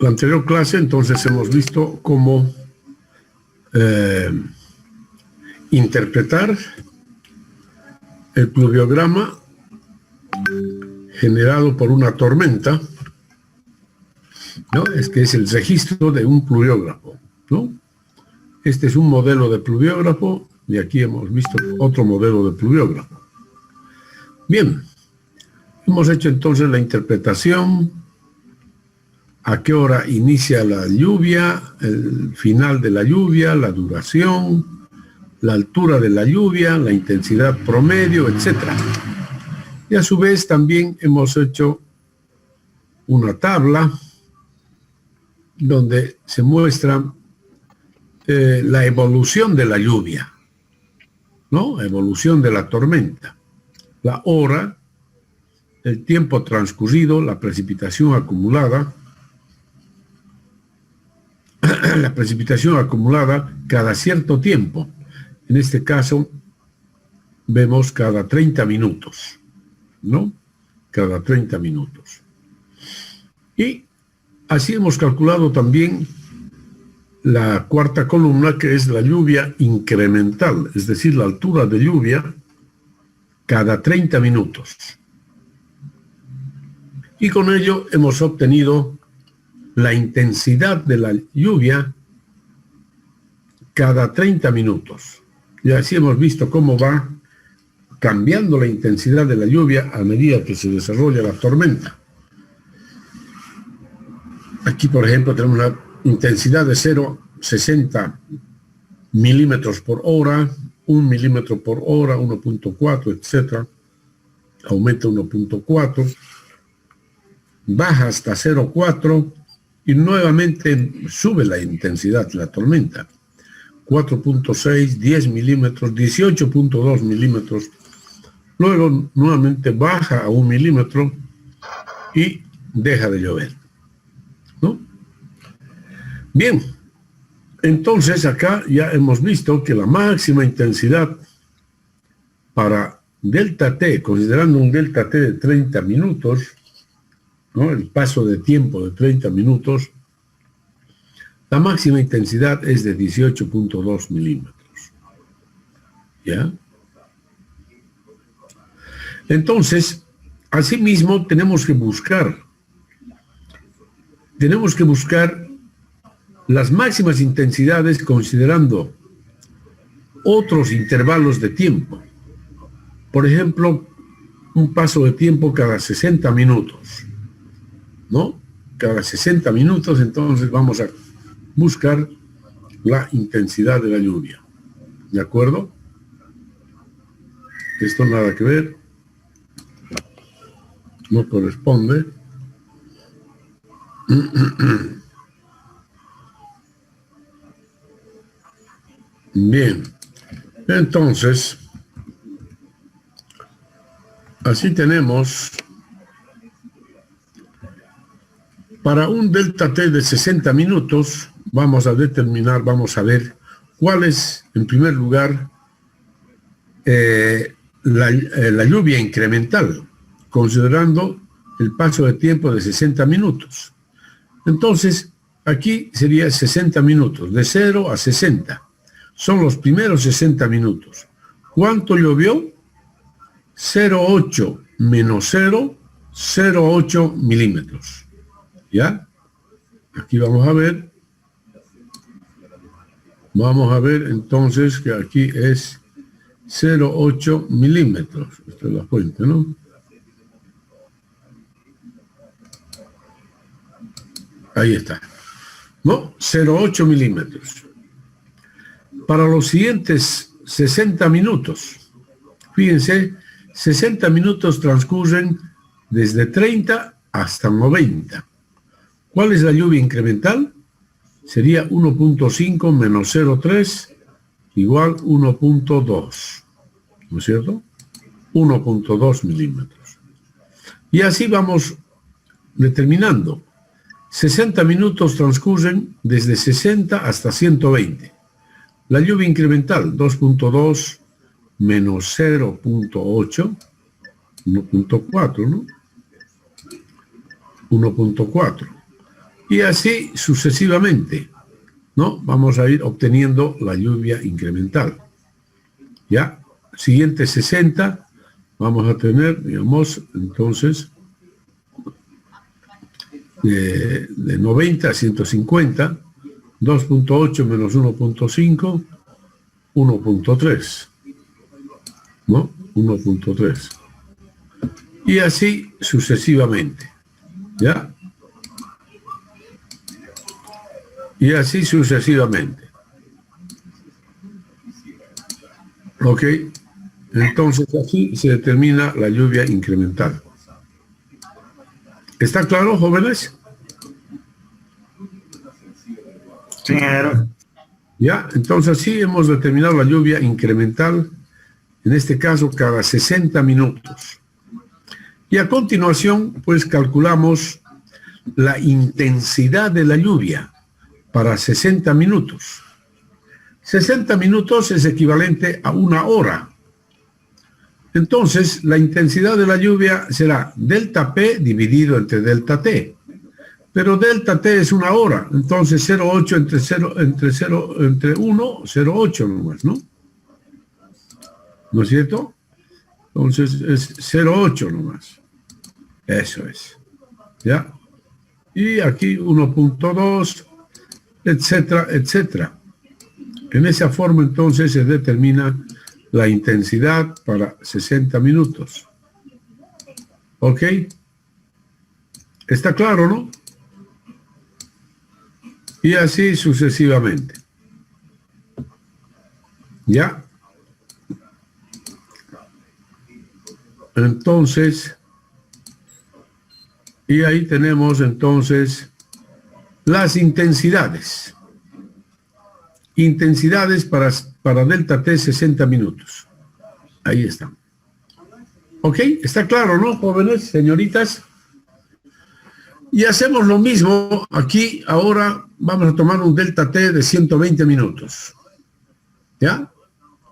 la anterior clase, entonces, hemos visto cómo interpretar el pluviograma generado por una tormenta, ¿no? Es que es el registro de un pluviógrafo, ¿no? Este es un modelo de pluviógrafo y aquí hemos visto otro modelo de pluviógrafo. Bien, hemos hecho entonces la interpretación, a qué hora inicia la lluvia, el final de la lluvia, la duración, la altura de la lluvia, la intensidad promedio, etc. Y a su vez también hemos hecho una tabla donde se muestra la evolución de la lluvia, ¿no? Evolución de la tormenta, la hora, el tiempo transcurrido, la precipitación acumulada, cada cierto tiempo. En este caso, vemos cada 30 minutos, ¿no? Cada 30 minutos. Y así hemos calculado también la cuarta columna, que es la lluvia incremental, es decir, la altura de lluvia cada 30 minutos. Y con ello hemos obtenido la intensidad de la lluvia cada 30 minutos. Y así hemos visto cómo va cambiando la intensidad de la lluvia a medida que se desarrolla la tormenta. Aquí, por ejemplo, tenemos una intensidad de 0,60 milímetros por hora, 1 milímetro por hora, 1.4, etc. Aumenta 1.4, baja hasta 0,4 y nuevamente sube la intensidad de la tormenta. 4.6, 10 milímetros, 18.2 milímetros. Luego nuevamente baja a 1 milímetro y deja de llover, ¿no? Bien, entonces acá ya hemos visto que la máxima intensidad para delta T, considerando un delta T de 30 minutos, ¿no? El paso de tiempo de 30 minutos, la máxima intensidad es de 18.2 milímetros. ¿Ya? Entonces, asimismo, tenemos que buscar las máximas intensidades considerando otros intervalos de tiempo. Por ejemplo, un paso de tiempo cada 60 minutos, ¿no? Cada 60 minutos, entonces vamos a buscar la intensidad de la lluvia. ¿De acuerdo? Esto nada que ver. No corresponde. Bien. Entonces, así tenemos para un delta T de 60 minutos, vamos a ver cuál es, en primer lugar, la lluvia incremental, considerando el paso de tiempo de 60 minutos. Entonces, aquí sería 60 minutos, de 0 a 60. Son los primeros 60 minutos. ¿Cuánto llovió? 0,8 menos 0, 0,8 milímetros. ¿Ya? Aquí vamos a ver. Vamos a ver entonces que aquí es 0,8 milímetros. Esta es la fuente, ¿no? Ahí está. ¿No? 0,8 milímetros. Para los siguientes 60 minutos, fíjense, 60 minutos transcurren desde 30 hasta 90. ¿Cuál es la lluvia incremental? Sería 1.5 menos 0,3 igual 1.2. ¿No es cierto? 1.2 milímetros. Y así vamos determinando. 60 minutos transcurren desde 60 hasta 120. La lluvia incremental, 2.2 menos 0.8, 1.4, ¿no? 1.4. Y así sucesivamente, ¿no? Vamos a ir obteniendo la lluvia incremental. Ya, siguiente 60, vamos a tener, digamos, entonces, de 90 a 150, 2.8 menos 1.5, 1.3, ¿no? 1.3. Y así sucesivamente, ¿ya? Y así sucesivamente. Ok, entonces así se determina la lluvia incremental. ¿Está claro, jóvenes? Sí, ingeniero. Ya, entonces así hemos determinado la lluvia incremental, en este caso cada 60 minutos. Y a continuación, pues calculamos la intensidad de la lluvia para 60 minutos. 60 minutos es equivalente a una hora. Entonces, la intensidad de la lluvia será delta P dividido entre delta T. Pero delta T es una hora, entonces 0,8 entre 1, 0,8 nomás, ¿no? ¿No es cierto? Entonces es 0,8 nomás. Eso es. ¿Ya? Y aquí 1.2, etcétera, etcétera. En esa forma entonces se determina la intensidad para 60 minutos. ¿Ok? ¿Está claro, no? Y así sucesivamente. ¿Ya? Entonces, y ahí tenemos entonces las intensidades. Intensidades para delta T 60 minutos. Ahí están. ¿Ok? ¿Está claro, no, jóvenes, señoritas? Y hacemos lo mismo aquí. Ahora vamos a tomar un delta T de 120 minutos. ¿Ya?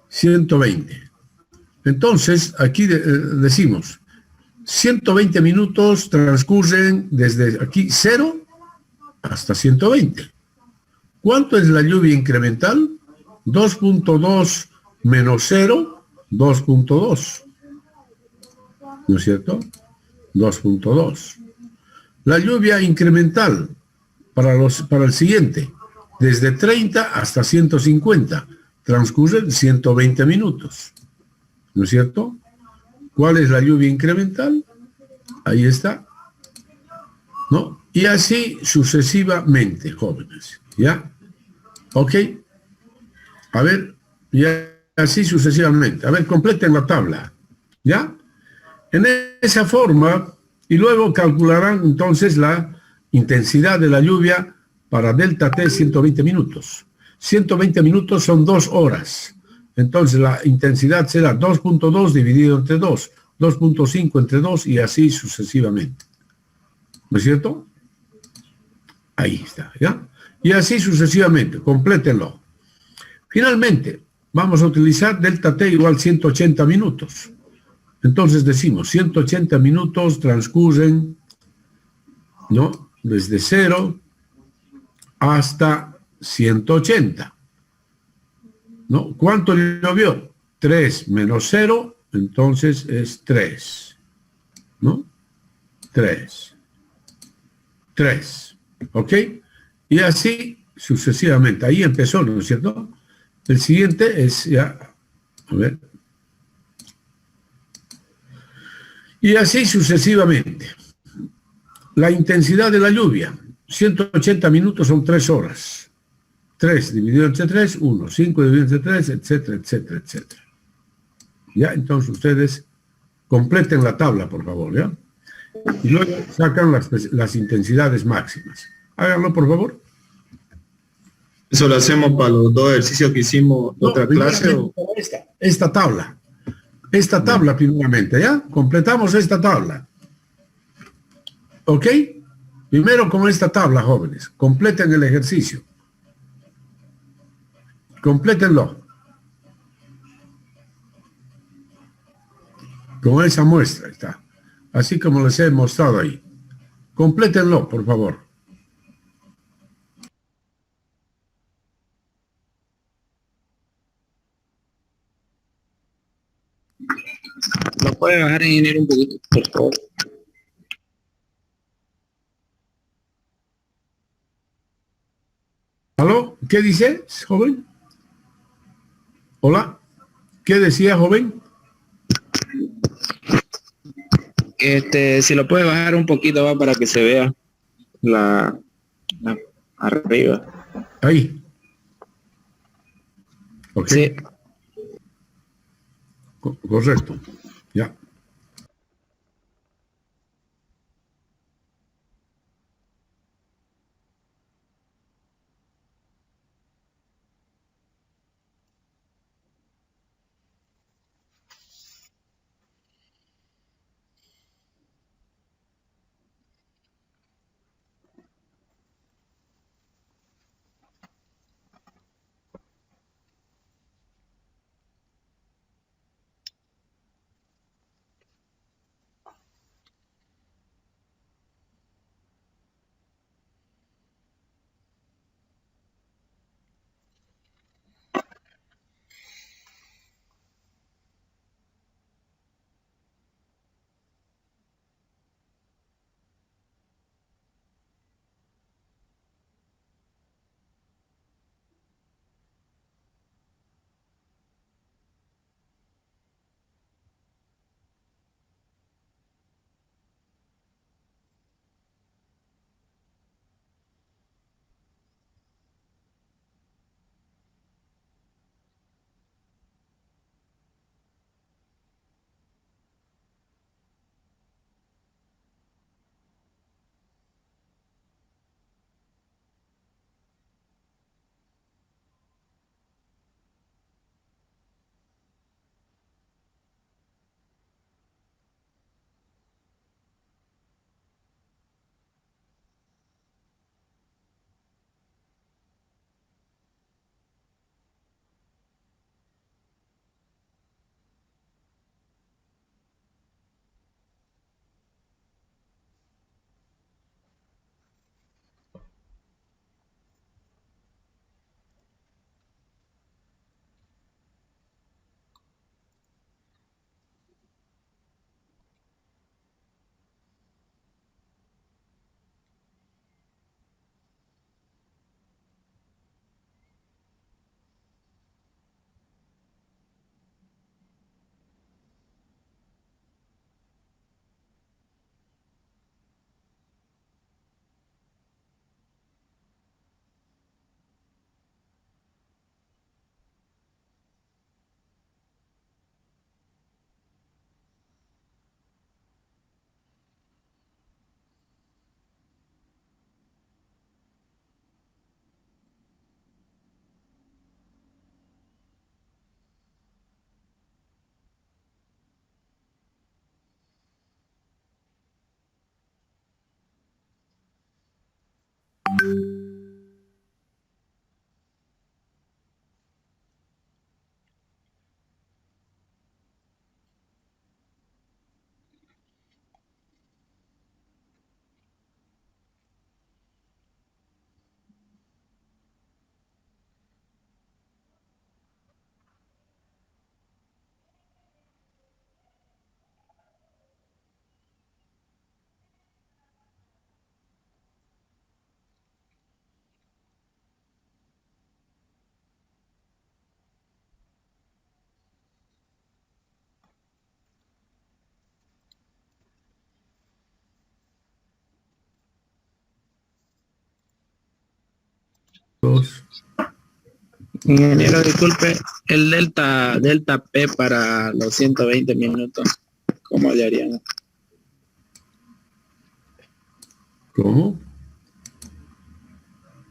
120. Entonces, aquí decimos, 120 minutos transcurren desde aquí 0 hasta 120. ¿Cuánto es la lluvia incremental? 2.2 menos 0, 2.2. ¿No es cierto? 2.2. La lluvia incremental para el siguiente, desde 30 hasta 150, transcurren 120 minutos. ¿No es cierto? ¿Cuál es la lluvia incremental? Ahí está. ¿No? Y así sucesivamente, jóvenes. ¿Ya? ¿Ok? A ver, y así sucesivamente. A ver, completen la tabla. ¿Ya? En esa forma, y luego calcularán entonces la intensidad de la lluvia para delta T 120 minutos. 120 minutos son 2 horas. Entonces la intensidad será 2.2 dividido entre 2, 2.5 entre 2 y así sucesivamente. ¿No es cierto? Ahí está, ¿ya? Y así sucesivamente, complétenlo. Finalmente, vamos a utilizar delta T igual 180 minutos. Entonces decimos, 180 minutos transcurren, ¿no? Desde 0 hasta 180. ¿No? ¿Cuánto llovió? 3 menos 0, entonces es 3. ¿No? 3. 3. ¿Ok? Y así sucesivamente. Ahí empezó, ¿no es cierto? El siguiente es ya, a ver. Y así sucesivamente. La intensidad de la lluvia, 180 minutos son 3 horas. 3 dividido entre 3, 1. 5 dividido entre 3, etcétera, etcétera, etcétera. Ya, entonces ustedes completen la tabla, por favor, ¿ya? Y luego sacan las intensidades máximas. Háganlo, por favor. ¿Eso lo hacemos para los dos ejercicios que hicimos No, otra clase? O... esta tabla. Esta tabla, primeramente, ¿ya? Completamos esta tabla. ¿Ok? Primero con esta tabla, jóvenes. Completen el ejercicio. Complétenlo. Con esa muestra está. Así como les he mostrado ahí. Complétenlo, por favor. ¿Lo puede bajar, ingeniero, un poquito, por favor? ¿Aló? ¿Qué dice, joven? Hola. ¿Qué decía, joven? Si lo puede bajar un poquito, va, para que se vea la arriba. Ahí. Ok. Sí. Correcto. Ya. Dos. Ingeniero, disculpe, el delta P para los 120 minutos, ¿cómo le haríamos? ¿Cómo?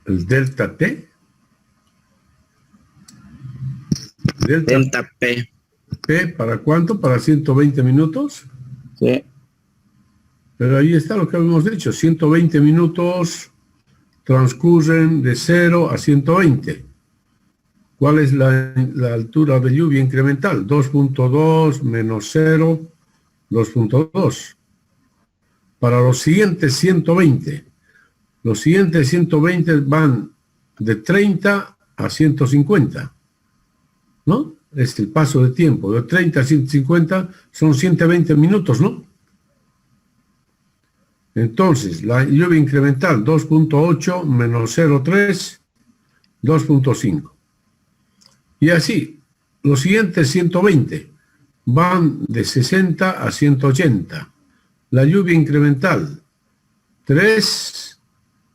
¿El delta T? Delta P. P, ¿para cuánto? ¿Para 120 minutos? Sí. Pero ahí está lo que habíamos dicho, 120 minutos transcurren de 0 a 120. ¿Cuál es la altura de lluvia incremental? 2.2 menos 0, 2.2. para los siguientes 120. Los siguientes 120 van de 30 a 150, ¿no? Es el paso de tiempo. De 30 a 150 son 120 minutos, ¿no? Entonces, la lluvia incremental 2.8 menos 0.3, 2.5. Y así, los siguientes 120 van de 60 a 180. La lluvia incremental 3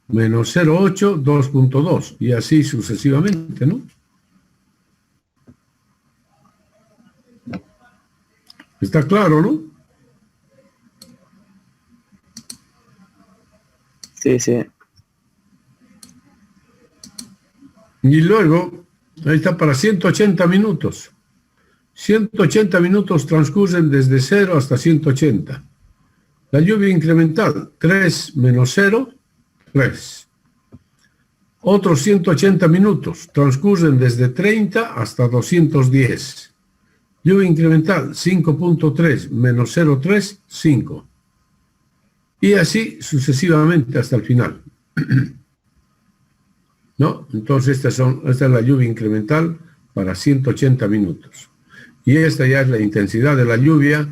menos 0.8, 2.2. Y así sucesivamente, ¿no? Está claro, ¿no? Sí, sí. Y luego, ahí está para 180 minutos. 180 minutos transcurren desde 0 hasta 180. La lluvia incremental, 3 menos 0, 3. Otros 180 minutos transcurren desde 30 hasta 210. Lluvia incremental, 5.3 menos 0.3, 5. Y así sucesivamente hasta el final. ¿No? Entonces esta es la lluvia incremental para 180 minutos. Y esta ya es la intensidad de la lluvia,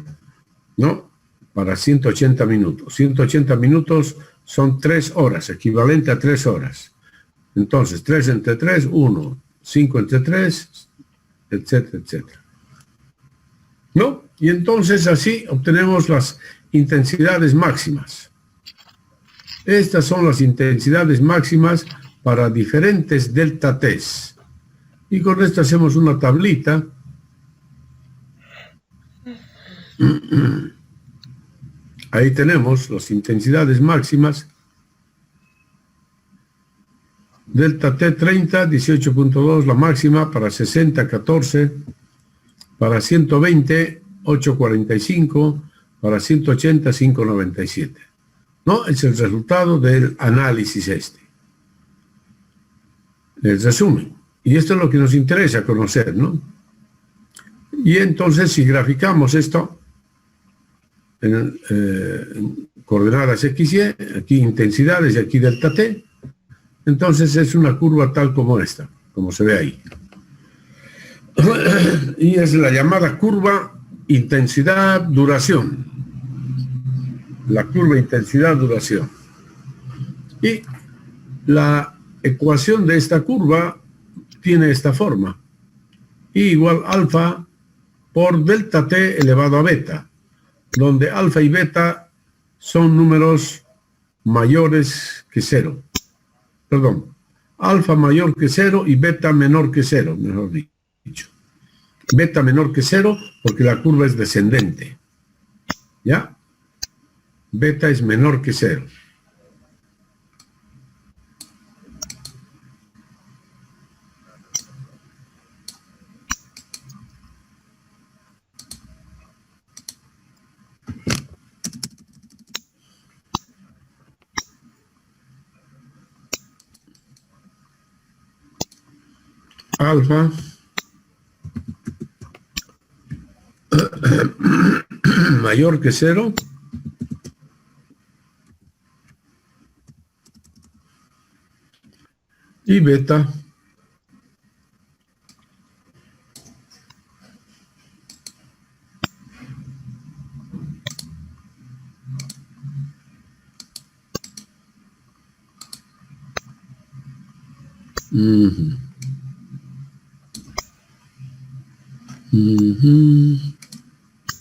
¿no? Para 180 minutos. 180 minutos son 3 horas, equivalente a 3 horas. Entonces, 3 entre 3, 1. 5 entre 3, etcétera, etcétera. ¿No? Y entonces así obtenemos las intensidades máximas. Estas son las intensidades máximas para diferentes delta T's. Y con esto hacemos una tablita. Ahí tenemos las intensidades máximas. Delta T 30, 18.2, la máxima, para 60, 14, para 120, 8.45, para 180, 5.97. ¿No? Es el resultado del análisis este. El resumen. Y esto es lo que nos interesa conocer, ¿no? Y entonces, si graficamos esto en coordenadas X, Y, aquí intensidades y aquí delta T, entonces es una curva tal como esta, como se ve ahí. Y es la llamada curva intensidad-duración. La curva intensidad-duración. Y la ecuación de esta curva tiene esta forma. I igual alfa por delta T elevado a beta, donde alfa y beta son números mayores que 0. Perdón, alfa mayor que 0 y beta menor que 0, mejor dicho. Beta menor que 0 porque la curva es descendente. ¿Ya? Beta es menor que 0. Alfa mayor que 0 y beta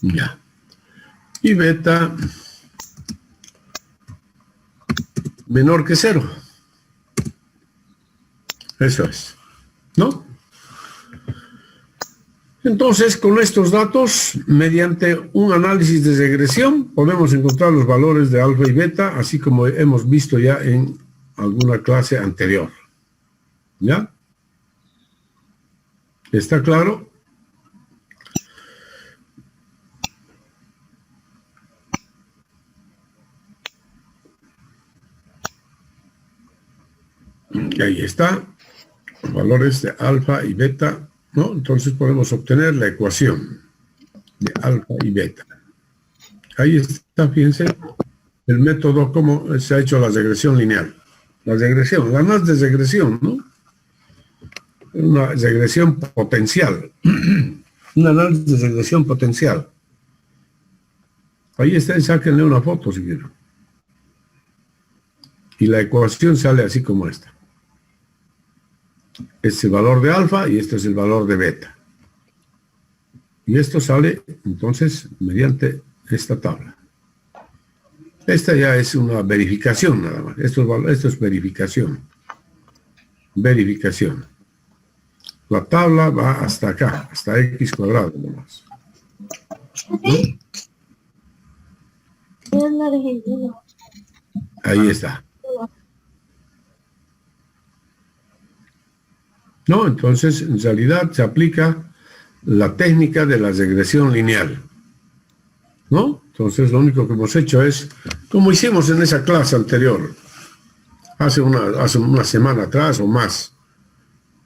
ya. Y beta menor que 0. Eso es, ¿no? Entonces, con estos datos, mediante un análisis de regresión, podemos encontrar los valores de alfa y beta, así como hemos visto ya en alguna clase anterior. ¿Ya? ¿Está claro? Y ahí está, los valores de alfa y beta, ¿no? Entonces podemos obtener la ecuación de alfa y beta. Ahí está, fíjense, el método, cómo se ha hecho la regresión lineal. La análisis de regresión, ¿no? Una regresión potencial. Un análisis de regresión potencial. Ahí está, sáquenle una foto si quieren. Y la ecuación sale así como esta. Este es el valor de alfa y este es el valor de beta. Y esto sale entonces mediante esta tabla. Esta ya es una verificación nada más. Esto es verificación. Verificación. La tabla va hasta acá, hasta x cuadrado nomás. ¿No? Ahí está. No, entonces en realidad se aplica la técnica de la regresión lineal, ¿no? Entonces lo único que hemos hecho es, como hicimos en esa clase anterior, hace una semana atrás o más,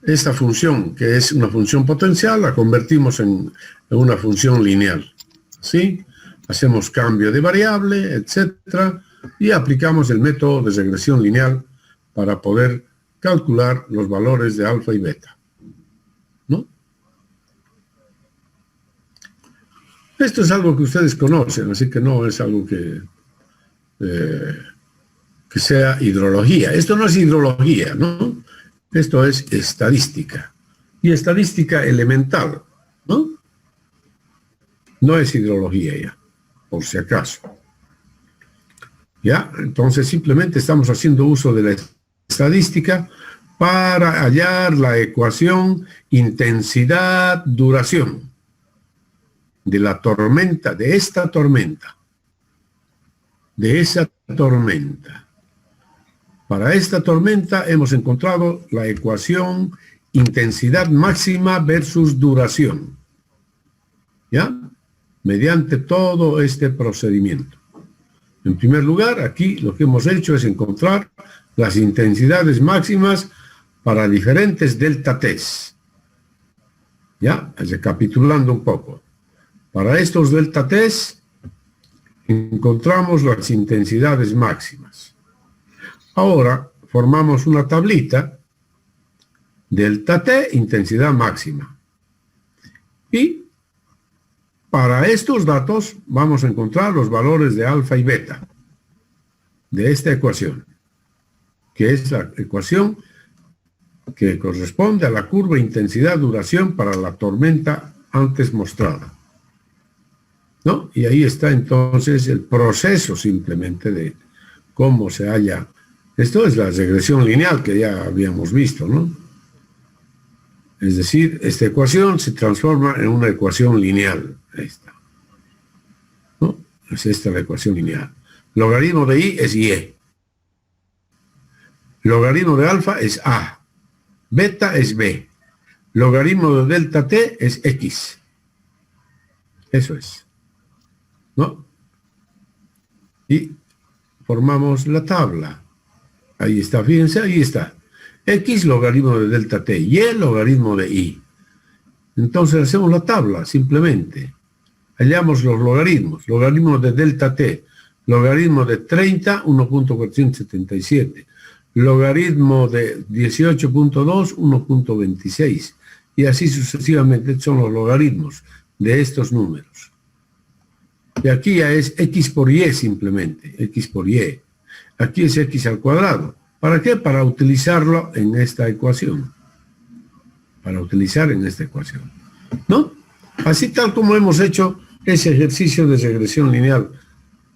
esta función, que es una función potencial, la convertimos en una función lineal, ¿sí? Hacemos cambio de variable, etcétera, y aplicamos el método de regresión lineal para poder calcular los valores de alfa y beta, ¿no? Esto es algo que ustedes conocen, así que no es algo que sea hidrología. Esto no es hidrología, ¿no? Esto es estadística. Y estadística elemental, ¿no? No es hidrología ya, por si acaso. ¿Ya? Entonces simplemente estamos haciendo uso de la estadística para hallar la ecuación intensidad-duración de la tormenta, de esta tormenta, de esa tormenta. Para esta tormenta hemos encontrado la ecuación intensidad máxima versus duración, ¿ya? Mediante todo este procedimiento. En primer lugar, aquí lo que hemos hecho es encontrar las intensidades máximas para diferentes delta T's. ¿Ya? Recapitulando un poco. Para estos delta T's encontramos las intensidades máximas. Ahora formamos una tablita, delta T, intensidad máxima. Y para estos datos vamos a encontrar los valores de alfa y beta de esta ecuación, que es la ecuación que corresponde a la curva intensidad-duración para la tormenta antes mostrada, ¿no? Y ahí está entonces el proceso simplemente de cómo se halla. Esto es la regresión lineal que ya habíamos visto, ¿no? Es decir, esta ecuación se transforma en una ecuación lineal. Ahí está, ¿no? Es esta la ecuación lineal. Logaritmo de I es Y. Logaritmo de alfa es A. Beta es B. Logaritmo de delta T es X. Eso es, ¿no? Y formamos la tabla. Ahí está, fíjense, ahí está. X logaritmo de delta T, Y logaritmo de I. Entonces hacemos la tabla, simplemente. Hallamos los logaritmos. Logaritmo de delta T, logaritmo de 30, 1.477. Logaritmo de 18.2, 1.26. Y así sucesivamente son los logaritmos de estos números. Y aquí ya es X por Y simplemente, X por Y. Aquí es X al cuadrado. ¿Para qué? Para utilizarlo en esta ecuación. Para utilizar en esta ecuación, ¿no? Así tal como hemos hecho ese ejercicio de regresión lineal,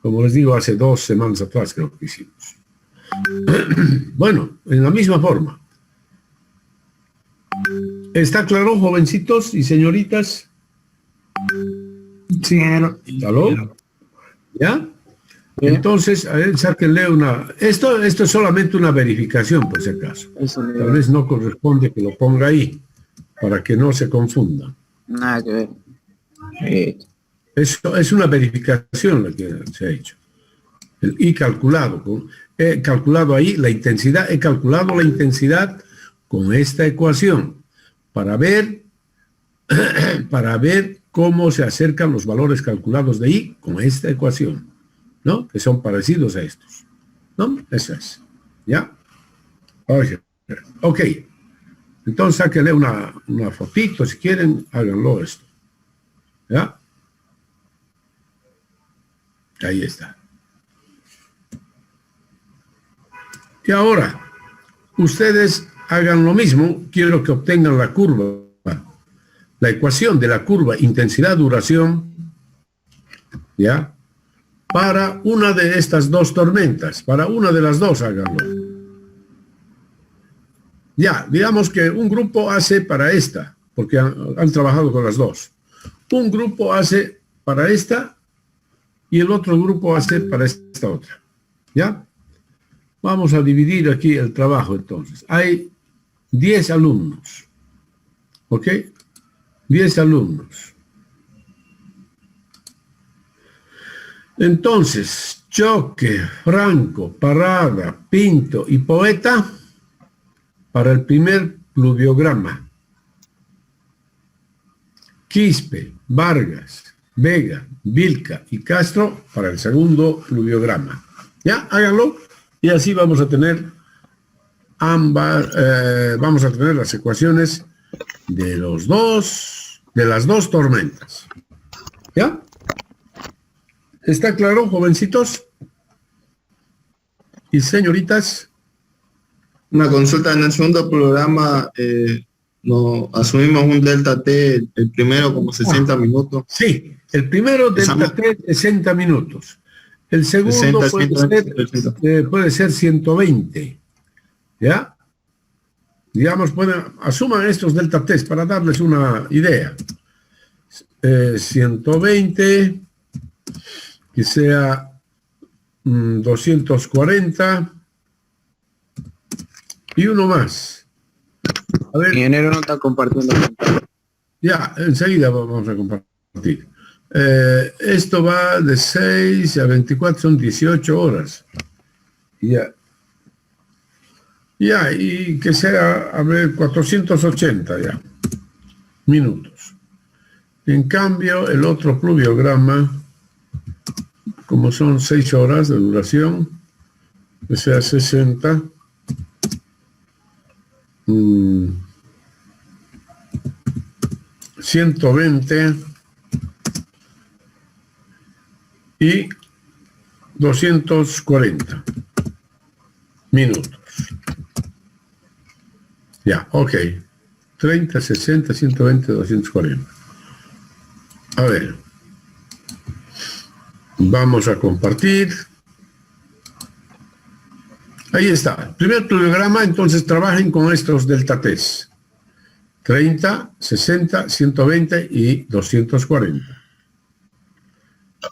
como les digo, hace 2 semanas atrás creo que hicimos. Bueno, en la misma forma. ¿Está claro, jovencitos y señoritas? Sí, ¿Aló? ¿Ya? Entonces, a ver, sáquenle una... Esto es solamente una verificación, por si acaso. Tal vez no corresponde que lo ponga ahí, para que no se confunda. Nada que ver. Eso es una verificación la que se ha hecho. El I calculado. He calculado ahí la intensidad, he calculado la intensidad con esta ecuación para ver cómo se acercan los valores calculados de I con esta ecuación. ¿no? Que son parecidos a estos, ¿no? Eso es, ¿ya? Ok. Entonces sáquenle una fotito, si quieren, háganlo esto, ¿ya? Ahí está. Y ahora, ustedes hagan lo mismo, quiero que obtengan la curva, la ecuación de la curva intensidad-duración, ¿ya? Para una de estas dos tormentas, para una de las dos háganlo. Ya, digamos que un grupo hace para esta, porque han trabajado con las dos. Un grupo hace para esta y el otro grupo hace para esta otra, ¿ya? Vamos a dividir aquí el trabajo entonces. Hay 10 alumnos, ¿ok? 10 alumnos. Entonces, Choque, Franco, Parrada, Pinto y Poeta para el primer pluviograma. Quispe, Vargas, Vega, Vilca y Castro para el segundo pluviograma. ¿Ya? Háganlo. Y así vamos a tener vamos a tener las ecuaciones de las dos tormentas. ¿Ya? ¿Está claro, jovencitos? Y señoritas. Una consulta: en el segundo programa no asumimos un delta T, el primero como 60 minutos. Sí, el primero delta T 60 minutos. El segundo 60, puede ser 120. ¿Ya? Digamos, asuman estos delta T para darles una idea. 120, que sea 240 y uno más. A ver. Ingeniero no está compartiendo. Ya, enseguida vamos a compartir. Esto va de 6 a 24, son 18 horas. Ya. Ya, y que sea, a ver, 480 ya, minutos. En cambio, el otro pluviograma, como son 6 horas de duración, que sea 60, 120 y 240 minutos. Ya, ok. 30, 60, 120, 240. A ver. Vamos a compartir. Ahí está. Primer pluviograma, entonces trabajen con estos delta T's. 30, 60, 120 y 240.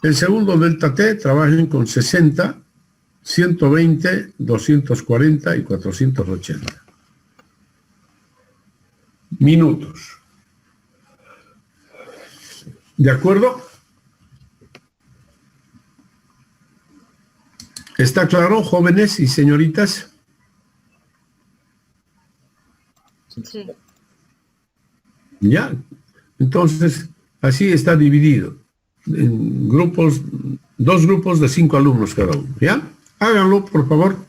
El segundo delta T, trabajen con 60, 120, 240 y 480. Minutos. ¿De acuerdo? ¿Está claro, jóvenes y señoritas? Sí. Ya. Entonces, así está dividido en grupos, 2 grupos de 5 alumnos cada uno. ¿Ya? Háganlo, por favor.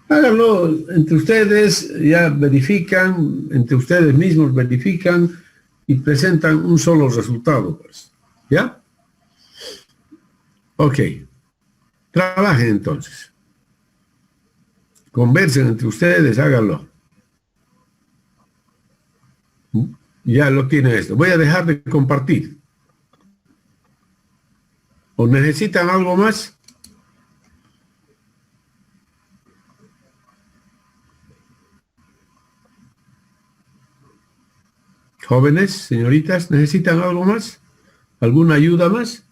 Háganlo entre ustedes, ya verifican, entre ustedes mismos verifican y presentan un solo resultado, pues. ¿Ya? Ok. Trabajen entonces. Conversen entre ustedes, háganlo. Ya lo tiene esto. Voy a dejar de compartir. ¿O necesitan algo más? Jóvenes, señoritas, ¿necesitan algo más? ¿Alguna ayuda más?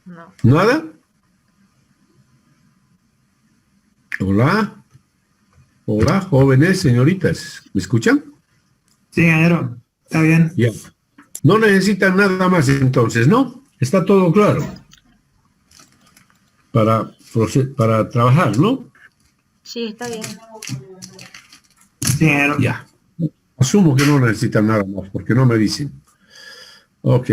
No. ¿Nada? Hola. Hola, jóvenes, señoritas. ¿Me escuchan? Sí, ingeniero. Está bien. Ya. No necesitan nada más entonces, ¿no? Está todo claro. Para trabajar, ¿no? Sí, está bien. Sí, ingeniero. Ya. Asumo que no necesitan nada más, porque no me dicen. Ok.